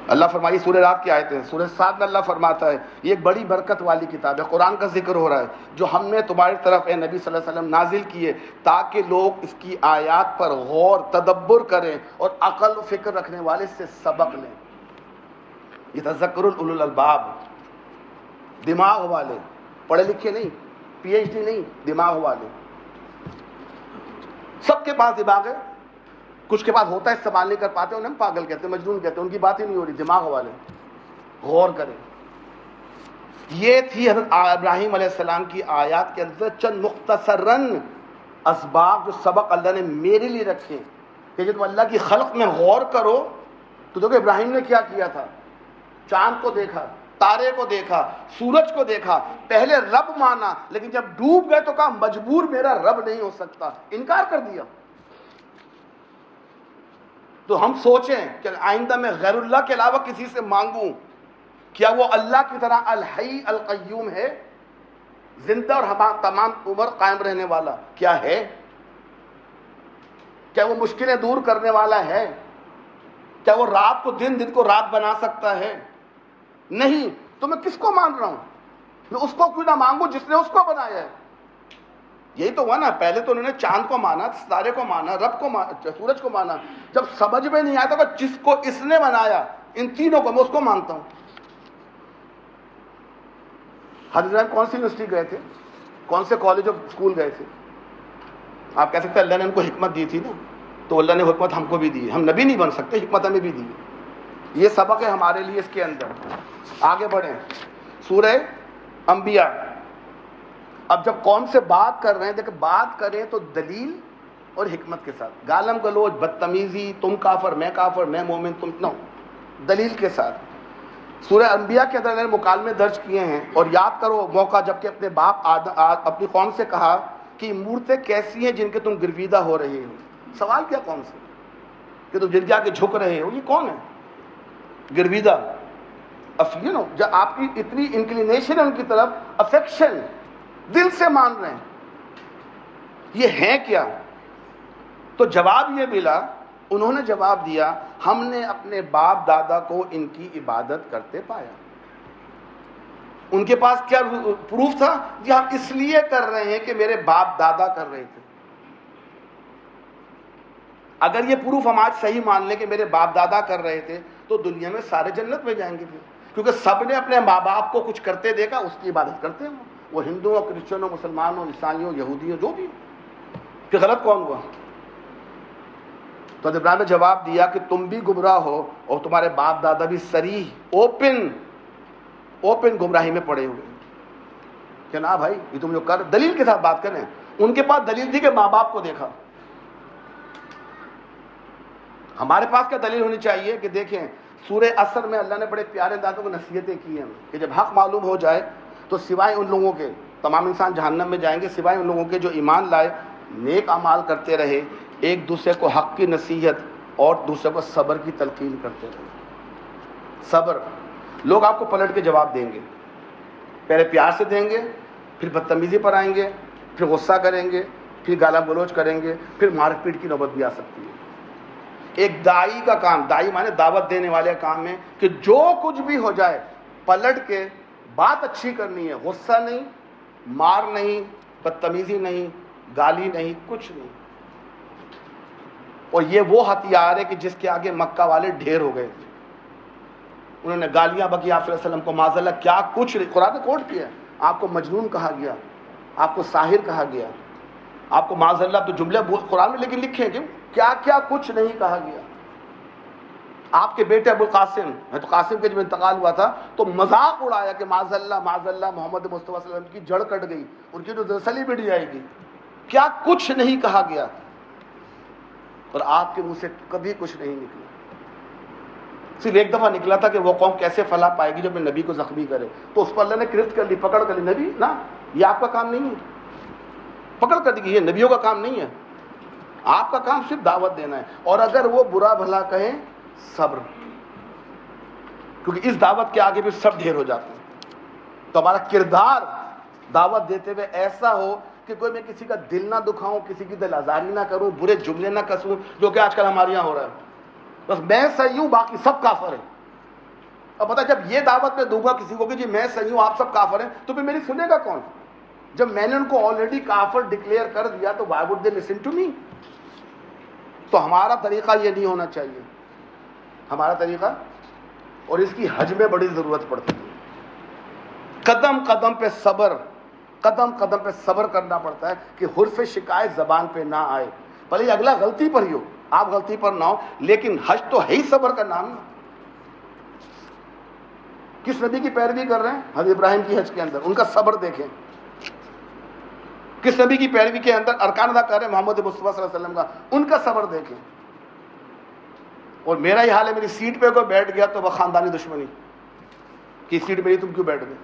اللہ فرمائی سورہ رات کی آیت ہے، سورہ 7 میں اللہ فرماتا ہے یہ ایک بڑی برکت والی کتاب ہے، قرآن کا ذکر ہو رہا ہے جو ہم نے تمہاری طرف اے نبی صلی اللہ علیہ وسلم نازل کی ہے تاکہ لوگ اس کی آیات پر غور تدبر کریں اور عقل و فکر رکھنے والے سے سبق لیں۔ یتذکر اولو الالباب، دماغ والے، پڑھے لکھے نہیں، پی ایچ ڈی نہیں، دماغ والے۔ سب کے پاس دماغ ہے، کچھ کے پاس ہوتا ہے استعمال نہیں کر پاتے، انہیں ہم پاگل کہتے ہیں، مجنون کہتے ہیں، ان کی بات ہی نہیں ہو رہی، دماغ والے۔ غور کریں، یہ تھی حضرت ابراہیم علیہ السلام کی آیات کے اندر چند مختصراً اسباب جو سبق اللہ نے میرے لیے رکھے کہ جب اللہ کی خلق میں غور کرو تو دیکھو ابراہیم نے کیا کیا تھا، چاند کو دیکھا، تارے کو دیکھا، سورج کو دیکھا، پہلے رب مانا، لیکن جب ڈوب گئے تو کہا مجبور میرا رب نہیں ہو سکتا، انکار کر دیا۔ تو ہم سوچیں کہ آئندہ میں غیر اللہ کے علاوہ کسی سے مانگوں، کیا وہ اللہ کی طرح الحی القیوم ہے، زندہ اور تمام عمر قائم رہنے والا؟ کیا ہے؟ کیا وہ مشکلیں دور کرنے والا ہے؟ کیا وہ رات کو دن، دن کو رات بنا سکتا ہے؟ نہیں، تو میں کس کو مان رہا ہوں؟ میں اس کو کیوں نہ مانگوں جس نے اس کو بنایا ہے؟ یہی تو ہوا نا، پہلے تو انہوں نے چاند کو مانا، ستارے کو مانا، رب کو مانا، سورج کو مانا، جب سمجھ میں نہیں آیا تو جس کو اس نے بنایا، ان تینوں کو میں اس کو مانتا ہوں۔ حضرت کون سی یونیورسٹی گئے تھے، کون سے کالج اور اسکول گئے تھے؟ آپ کہہ سکتے ہیں اللہ نے ان کو حکمت دی تھی نا، تو اللہ نے حکمت ہم کو بھی دی ہے، ہم نبی نہیں بن سکتے، حکمت ہمیں بھی دی ہے، یہ سبق ہے ہمارے لیے اس کے اندر۔ آگے بڑھیں، سورہ انبیاء۔ اب جب قوم سے بات کر رہے ہیں، دیکھ بات کریں تو دلیل اور حکمت کے ساتھ، گالم گلوچ، بدتمیزی، تم کافر میں کافر میں مومن تم نو، دلیل کے ساتھ۔ سورہ انبیاء کے اندر انہوں نے مکالمے درج کیے ہیں، اور یاد کرو موقع جب کہ اپنے باپ اپنی قوم سے کہا کہ مورتیں کیسی ہیں جن کے تم گرویدہ ہو رہے ہو۔ سوال کیا قوم سے کہ تم جن کے آگے جھک رہے ہو، یہ کون ہے گرویدہ؟ جب آپ کی اتنی انکلینیشن ہے ان کی طرف، افیکشن، دل سے مان رہے ہیں، یہ ہے کیا؟ تو جواب یہ ملا، انہوں نے جواب دیا ہم نے اپنے باپ دادا کو ان کی عبادت کرتے پایا۔ ان کے پاس کیا پروف تھا؟ جی ہم اس لیے کر رہے ہیں کہ میرے باپ دادا کر رہے تھے۔ اگر یہ پروف ہم آج صحیح مان لیں کہ میرے باپ دادا کر رہے تھے تو دنیا میں سارے جنت میں جائیں گے پھر، کیونکہ سب نے اپنے ماں باپ کو کچھ کرتے دیکھا، اس کی عبادت کرتے ہیں، وہ ہندو ہو، کرسچن ہو، مسلمان ہو، عیسائی ہو، یہودی ہو، جو بھی ہو، کہ غلط کون ہوا؟ تو حضرت ابراہیم نے جواب دیا کہ تم بھی گمراہ ہو اور تمہارے باپ دادا بھی صریح اوپن گمراہی میں پڑے ہوئے کہ نا بھائی یہ تم جو کر، دلیل کے ساتھ بات کریں. ان کے پاس دلیل تھی کہ ماں باپ کو دیکھا. ہمارے پاس کیا دلیل ہونی چاہیے کہ دیکھیں سورہ عصر میں اللہ نے بڑے پیارے اندازوں کو نصیحتیں کی ہیں کہ جب حق معلوم ہو جائے تو سوائے ان لوگوں کے، تمام انسان جہنم میں جائیں گے سوائے ان لوگوں کے جو ایمان لائے، نیک اعمال کرتے رہے، ایک دوسرے کو حق کی نصیحت اور دوسرے کو صبر کی تلقین کرتے رہے. صبر، لوگ آپ کو پلٹ کے جواب دیں گے، پہلے پیار سے دیں گے، پھر بدتمیزی پر آئیں گے، پھر غصہ کریں گے، پھر گالا گلوچ کریں گے، پھر مار پیٹ کی نوبت بھی آ سکتی ہے. ایک داعی کا کام، داعی مانے دعوت دینے والے کا کام ہے کہ جو کچھ بھی ہو جائے پلٹ کے بات اچھی کرنی ہے، غصہ نہیں، مار نہیں، بدتمیزی نہیں، گالی نہیں، کچھ نہیں. اور یہ وہ ہتھیار ہے کہ جس کے آگے مکہ والے ڈھیر ہو گئے تھے. انہوں نے گالیاں بکی آپ صلی اللہ علیہ وسلم کو، معاذ اللہ کیا کچھ قرآن نے کوٹ کیا. آپ کو مجنون کہا گیا، آپ کو ساحر کہا گیا، آپ کو معاذ اللہ تو جملے قرآن میں لیکن لکھے کہ کیا کیا کچھ نہیں کہا گیا. آپ کے بیٹے ابو القاسم، قاسم کے جب انتقال ہوا تھا تو مذاق اڑایا کہ معاذ اللہ محمد مصطفیٰ صلی اللہ علیہ وسلم کی جڑ کٹ گئی، ان کی جو نسل ہی مٹ جائے گی. کیا کچھ نہیں کہا گیا، اور آپ کے منہ سے کبھی کچھ نہیں نکلا. صرف ایک دفعہ نکلا تھا کہ وہ قوم کیسے فلاح پائے گی جب نبی کو زخمی کرے، تو اس پر اللہ نے گرفت کر لی، پکڑ کر لی. نبی نا یہ آپ کا کام نہیں ہے، پکڑ کر دی، یہ نبیوں کا کام نہیں ہے، آپ کا کام صرف دعوت دینا ہے. اور اگر وہ برا بھلا کہیں صبر، کیونکہ اس دعوت کے آگے بھی سب ڈھیر ہو جاتے ہیں. تو ہمارا کردار دعوت دیتے ہوئے ایسا ہو کہ کوئی میں کسی کا دل نہ دکھاؤں، کسی کی دل آزاری نہ کروں، برے جملے نہ کسوں، جو کہ آج کل ہمارے یہاں ہو رہا ہے. بس میں صحیح ہوں باقی سب کافر ہیں. اب پتہ جب یہ دعوت میں دوں گا کسی کو کہ جی میں صحیح ہوں آپ سب کافر ہیں، تو پھر میری سنے گا کون؟ جب میں نے ان کو آلریڈی کافر ڈکلیئر کر دیا تو why would they listen to me؟ تو ہمارا طریقہ یہ نہیں ہونا چاہیے. ہمارا طریقہ، اور اس کی حج میں بڑی ضرورت پڑتی ہے. قدم قدم پہ صبر کرنا پڑتا ہے کہ حرف شکایت زبان پہ نہ آئے. بھلے اگلا غلطی پر ہی ہو، آپ غلطی پر نہ ہو، لیکن حج تو ہے ہی صبر کا نام. کس نبی کی پیروی کر رہے ہیں؟ حضرت ابراہیم کی حج کے اندر ان کا صبر دیکھیں. کس نبی کی پیروی کے اندر ارکان ادا کر رہے ہیں؟ محمد مصطفیٰ صلی اللہ علیہ وسلم کا، ان کا صبر دیکھیں. اور میرا ہی حال ہے، میری سیٹ پہ کوئی بیٹھ گیا تو وہ خاندانی دشمنی کہ سیٹ میری تم کیوں بیٹھ گئے.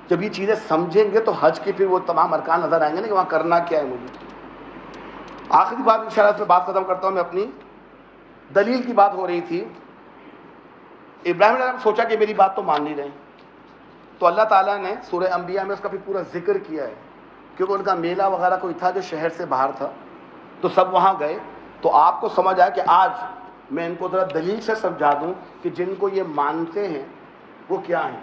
جب یہ چیزیں سمجھیں گے تو حج کے پھر وہ تمام ارکان نظر آئیں گے نا کہ وہاں کرنا کیا ہے مجھے. آخری بات انشاءاللہ اس میں بات ختم کرتا ہوں میں اپنی. دلیل کی بات ہو رہی تھی. ابراہیم علیہ السلام سوچا کہ میری بات تو مان نہیں رہے، تو اللہ تعالیٰ نے سورہ انبیاء میں اس کا بھی پورا ذکر کیا ہے، کیونکہ ان کا میلہ وغیرہ کوئی تھا جو شہر سے باہر تھا، تو سب وہاں گئے. تو آپ کو سمجھ آیا کہ آج میں ان کو ذرا دلیل سے سمجھا دوں کہ جن کو یہ مانتے ہیں وہ کیا ہیں.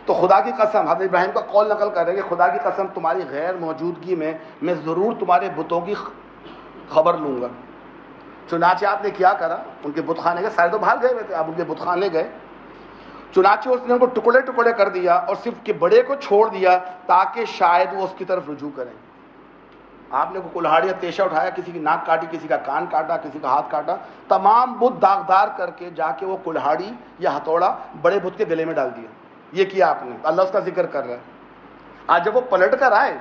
تو خدا کی قسم، حضرت ابراہیم کا قول نقل کر رہے ہیں کہ خدا کی قسم تمہاری غیر موجودگی میں ضرور تمہارے بتوں کی خبر لوں گا. چنانچہ آپ نے کیا کرا، ان کے بت خانے گئے، سارے تو باہر گئے ہوئے تھے، آپ ان کے بت خانے گئے. چنانچہ اس نے ان کو ٹکڑے ٹکڑے کر دیا اور صرف کہ بڑے کو چھوڑ دیا تاکہ شاید وہ اس کی طرف رجوع کریں. آپ نے کوئی کلہاڑی یا تیشہ اٹھایا، کسی کی ناک کاٹی، کسی کا کان کاٹا، کسی کا ہاتھ کاٹا، تمام بت داغدار کر کے جا کے وہ کلہاڑی یا ہتھوڑا بڑے بت کے گلے میں ڈال دیا. یہ کیا آپ نے، اللہ اس کا ذکر کر رہا ہے. آج جب وہ پلٹ کر آئے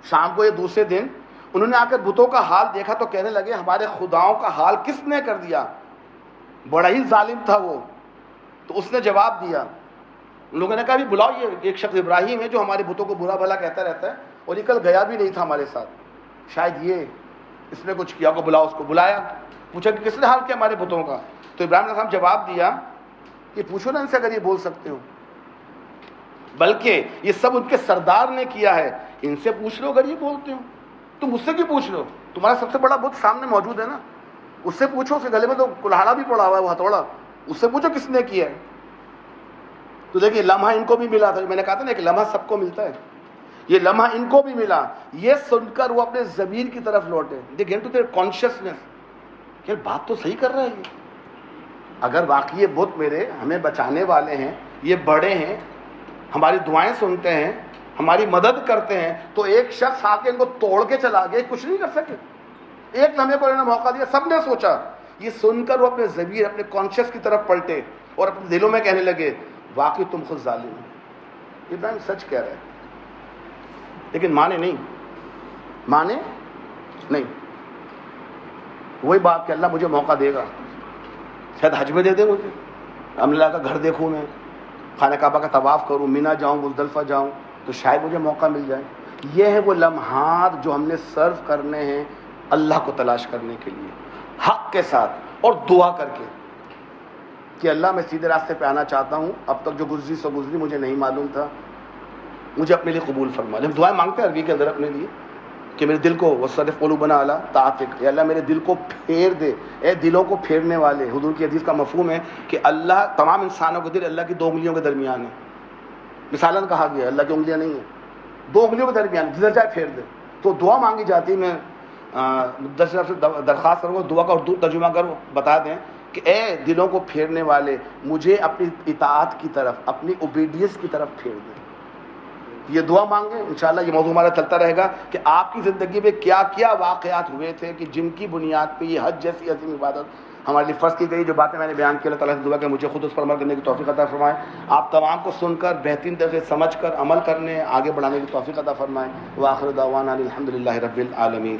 شام کو، یہ دوسرے دن انہوں نے آ کر بتوں کا حال دیکھا تو کہنے لگے ہمارے خداؤں کا حال کس نے کر دیا، بڑا ہی ظالم تھا وہ. تو اس نے جواب دیا، ان لوگوں نے کہا بھی بلاؤ، یہ ایک شخص ابراہیم ہے جو ہمارے بتوں کو برا بھلا کہتا رہتا ہے اور یہ کل گیا بھی نہیں تھا ہمارے ساتھ، شاید یہ اس نے کچھ کیا. کو بلاؤ. اس کو بلایا، پوچھا کہ کس نے حال کیا ہمارے بتوں کا. تو ابراہیم علیہ السلام جواب دیا کہ پوچھو نا ان سے اگر یہ بول سکتے ہو، بلکہ یہ سب ان کے سردار نے کیا ہے، ان سے پوچھ لو اگر یہ بولتے ہو. تم مجھ سے کیوں پوچھ لو؟ تمہارا سب سے بڑا بت سامنے موجود ہے نا، اس سے پوچھو. اس کے گلے میں تو کلہاڑا بھی پڑا ہوا ہے، وہ ہتھوڑا، اس سے پوچھو کس نے کیا ہے. تو دیکھیے لمحہ ان کو بھی ملا تھا، میں نے کہا تھا نا کہ لمحہ سب کو ملتا ہے، یہ لمحہ ان کو بھی ملا. یہ سن کر وہ اپنے ضمیر کی طرف لوٹے. They get to their consciousness کہ بات تو صحیح کر رہا ہے یہ. اگر واقعی یہ بت میرے ہمیں بچانے والے ہیں، یہ بڑے ہیں، ہماری دعائیں سنتے ہیں، ہماری مدد کرتے ہیں، تو ایک شخص آ کے ان کو توڑ کے چلا گیا، کچھ نہیں کر سکے. ایک لمحے کو انہوں نے موقع دیا, سب نے سوچا. یہ سن کر وہ اپنے ضمیر, اپنے کانشیس کی طرف پلٹے اور اپنے دلوں میں کہنے لگے واقعی تم خود ظالم ہو. ابراہیم سچ کہہ رہا ہے, لیکن مانے نہیں, مانے نہیں. وہی بات کہ اللہ مجھے موقع دے گا, شاید حج میں دے دے مجھے, اللہ کا گھر دیکھوں, میں خانہ کعبہ کا طواف کروں, مینا جاؤں, مزدلفہ جاؤں, تو شاید مجھے موقع مل جائے. یہ ہے وہ لمحات جو ہم نے صرف کرنے ہیں اللہ کو تلاش کرنے کے لیے, حق کے ساتھ اور دعا کر کے کہ اللہ میں سیدھے راستے پہ آنا چاہتا ہوں, اب تک جو گزری سو گزری, مجھے نہیں معلوم تھا, مجھے اپنے لیے قبول فرما. ہم دعائیں مانگتے ہیں عربی کے اندر اپنے لیے کہ میرے دل کو وصرف قلوبنا علی طاعتک, اے اللہ میرے دل کو پھیر دے, اے دلوں کو پھیرنے والے. حضور کی حدیث کا مفہوم ہے کہ اللہ, تمام انسانوں کے دل اللہ کی 2 انگلیوں کے درمیان ہے. مثالاً کہا گیا اللہ کی انگلیاں نہیں ہیں, 2 انگلیوں کے درمیان, جدھر جائے پھیر دے. تو دعا مانگی جاتی ہے. میں درس سے درخواست کروں گا دعا کا اردو ترجمہ کر بتا دیں کہ اے دلوں کو پھیرنے والے, مجھے اپنی اطاعت کی طرف, اپنی اوبیڈینس کی طرف پھیر دے. یہ دعا مانگیں, انشاءاللہ یہ موضوع ہمارا چلتا رہے گا کہ آپ کی زندگی میں کیا کیا واقعات ہوئے تھے کہ جن کی بنیاد پہ یہ حج جیسی عظیم عبادت ہمارے لیے فرض کی گئی. جو باتیں میں نے بیان کی, اللہ تعالیٰ سے دعا کہ مجھے خود اس پر عمل کرنے کی توفیق عطا فرمائے, آپ تمام کو سن کر بہترین طریقے سے سمجھ کر عمل کرنے, آگے بڑھانے کی توفیق عطا فرمائے. وآخر دعوانا الحمدللہ رب العالمین.